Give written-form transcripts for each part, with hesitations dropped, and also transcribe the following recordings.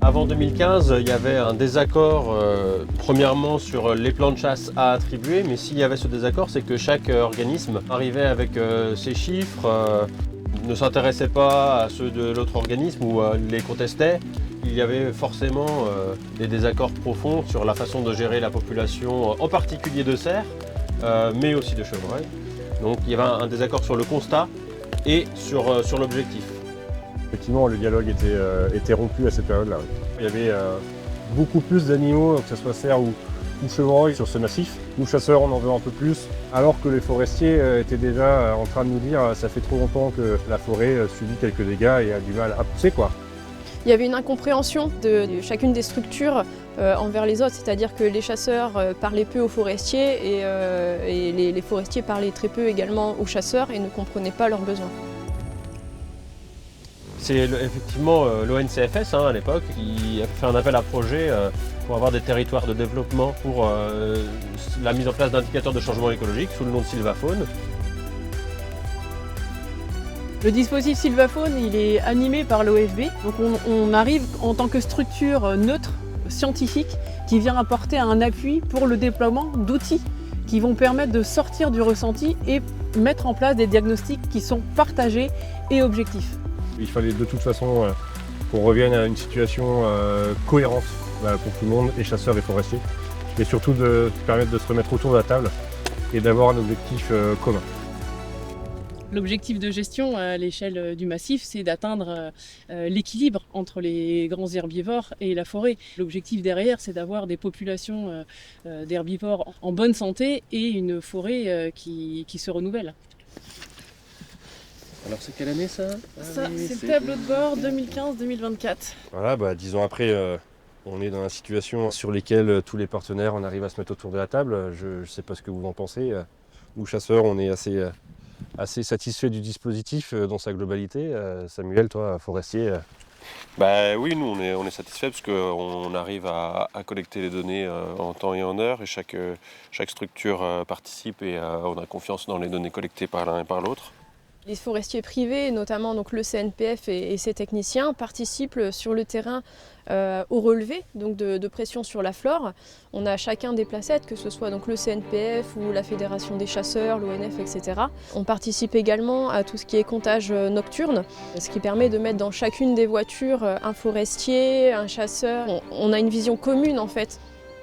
Avant 2015, il y avait un désaccord, premièrement sur les plans de chasse à attribuer, mais s'il y avait ce désaccord, c'est que chaque organisme arrivait avec ses chiffres, ne s'intéressait pas à ceux de l'autre organisme ou les contestait. Il y avait forcément des désaccords profonds sur la façon de gérer la population, en particulier de cerfs, mais aussi de chevreuils. Donc il y avait un désaccord sur le constat et sur l'objectif. Effectivement, le dialogue était rompu à cette période-là. Oui. Il y avait beaucoup plus d'animaux, que ce soit cerfs ou chevreuils, sur ce massif. Nous, chasseurs, on en veut un peu plus, alors que les forestiers étaient déjà en train de nous dire ça fait trop longtemps que la forêt subit quelques dégâts et a du mal à pousser, quoi. Il y avait une incompréhension de chacune des structures envers les autres, c'est-à-dire que les chasseurs parlaient peu aux forestiers et les forestiers parlaient très peu également aux chasseurs et ne comprenaient pas leurs besoins. C'est effectivement l'ONCFS à l'époque qui a fait un appel à projet pour avoir des territoires de développement pour la mise en place d'indicateurs de changement écologique sous le nom de Sylvafaune. Le dispositif Sylvafaune, il est animé par l'OFB, donc on arrive en tant que structure neutre, scientifique, qui vient apporter un appui pour le déploiement d'outils qui vont permettre de sortir du ressenti et mettre en place des diagnostics qui sont partagés et objectifs. Il fallait de toute façon qu'on revienne à une situation cohérente pour tout le monde, et chasseurs et forestiers, et surtout de permettre de se remettre autour de la table et d'avoir un objectif commun. L'objectif de gestion à l'échelle du massif, c'est d'atteindre l'équilibre entre les grands herbivores et la forêt. L'objectif derrière, c'est d'avoir des populations d'herbivores en bonne santé et une forêt qui se renouvelle. Alors c'est quelle année ça? Ça, c'est le tableau de bord 2015-2024. Voilà, 10 ans après, on est dans une situation sur laquelle tous les partenaires, on arrive à se mettre autour de la table. Je ne sais pas ce que vous en pensez. Nous, chasseurs, on est assez satisfaits du dispositif dans sa globalité. Samuel, toi, forestier. Oui, nous on est satisfaits parce qu'on arrive à collecter les données en temps et en heure, et chaque structure participe et on a confiance dans les données collectées par l'un et par l'autre. Les forestiers privés, notamment donc le CNPF et ses techniciens, participent sur le terrain au relevé donc de pression sur la flore. On a chacun des placettes, que ce soit donc le CNPF ou la Fédération des chasseurs, l'ONF, etc. On participe également à tout ce qui est comptage nocturne, ce qui permet de mettre dans chacune des voitures un forestier, un chasseur. On a une vision commune en fait.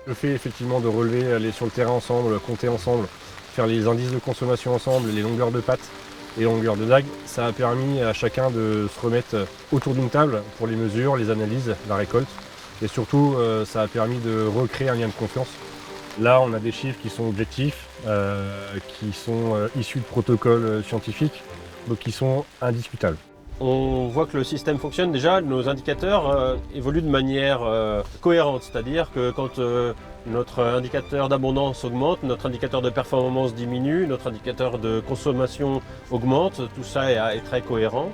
Le fait effectivement de relever, aller sur le terrain ensemble, compter ensemble, faire les indices de consommation ensemble, les longueurs de pattes et longueur de dague, ça a permis à chacun de se remettre autour d'une table pour les mesures, les analyses, la récolte. Et surtout, ça a permis de recréer un lien de confiance. Là, on a des chiffres qui sont objectifs, qui sont issus de protocoles scientifiques, donc qui sont indiscutables. On voit que le système fonctionne. Déjà, nos indicateurs évoluent de manière cohérente, c'est-à-dire que quand notre indicateur d'abondance augmente, notre indicateur de performance diminue, notre indicateur de consommation augmente, tout ça est très cohérent.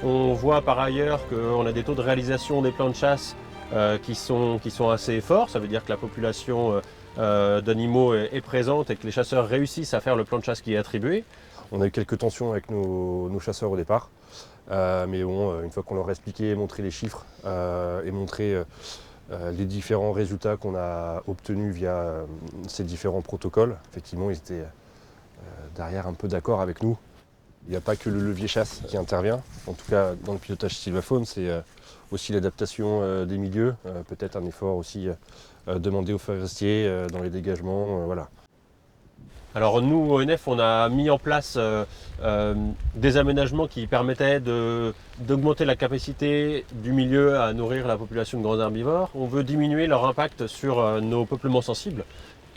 On voit par ailleurs qu'on a des taux de réalisation des plans de chasse qui sont assez forts, ça veut dire que la population d'animaux est présente et que les chasseurs réussissent à faire le plan de chasse qui est attribué. On a eu quelques tensions avec nos chasseurs au départ, mais bon, une fois qu'on leur a expliqué, montré les chiffres et montré les différents résultats qu'on a obtenus via ces différents protocoles, effectivement, ils étaient derrière un peu d'accord avec nous. Il n'y a pas que le levier chasse qui intervient, en tout cas dans le pilotage Sylvafaune, c'est aussi l'adaptation des milieux, peut-être un effort aussi demandé aux forestiers dans les dégagements, voilà. Alors nous, ONF, on a mis en place des aménagements qui permettaient d'augmenter la capacité du milieu à nourrir la population de grands herbivores. On veut diminuer leur impact sur nos peuplements sensibles.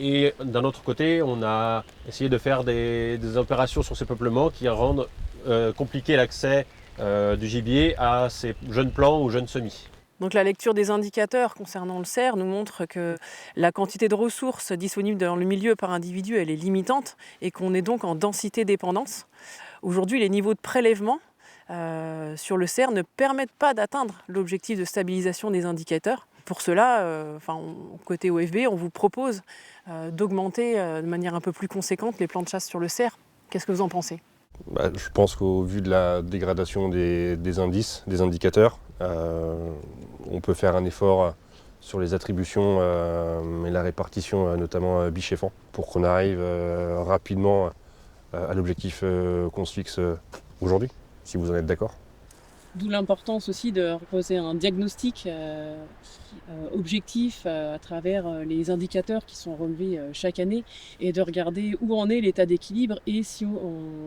Et d'un autre côté, on a essayé de faire des opérations sur ces peuplements qui rendent compliqué l'accès du gibier à ces jeunes plants ou jeunes semis. Donc la lecture des indicateurs concernant le cerf nous montre que la quantité de ressources disponibles dans le milieu par individu, elle est limitante et qu'on est donc en densité dépendance. Aujourd'hui, les niveaux de prélèvement sur le cerf ne permettent pas d'atteindre l'objectif de stabilisation des indicateurs. Pour cela, côté OFB, on vous propose d'augmenter de manière un peu plus conséquente les plans de chasse sur le cerf. Qu'est-ce que vous en pensez ? Je pense qu'au vu de la dégradation des indices, des indicateurs, on peut faire un effort sur les attributions et la répartition, notamment biche-éfant, pour qu'on arrive rapidement à l'objectif qu'on se fixe aujourd'hui, si vous en êtes d'accord. D'où l'importance aussi de reposer un diagnostic objectif à travers les indicateurs qui sont relevés chaque année et de regarder où en est l'état d'équilibre et si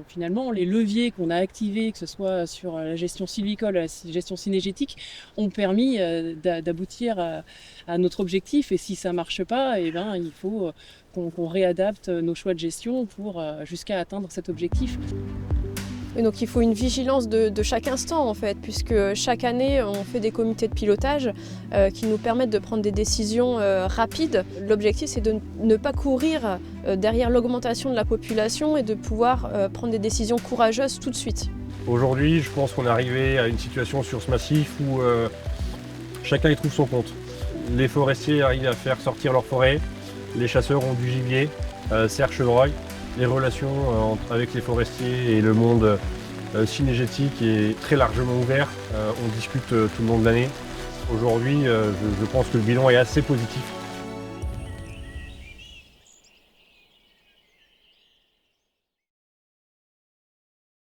finalement les leviers qu'on a activés, que ce soit sur la gestion sylvicole, la gestion cynégétique, ont permis d'aboutir à notre objectif. Et si ça ne marche pas, eh ben, il faut qu'on réadapte nos choix de gestion pour jusqu'à atteindre cet objectif. Et donc il faut une vigilance de chaque instant en fait, puisque chaque année on fait des comités de pilotage qui nous permettent de prendre des décisions rapides. L'objectif c'est de ne pas courir derrière l'augmentation de la population et de pouvoir prendre des décisions courageuses tout de suite. Aujourd'hui, je pense qu'on est arrivé à une situation sur ce massif où chacun y trouve son compte. Les forestiers arrivent à faire sortir leur forêt, les chasseurs ont du gibier, cerfs, chevreuils. Les relations avec les forestiers et le monde cynégétique est très largement ouvert. On discute tout le long de l'année. Aujourd'hui, je pense que le bilan est assez positif.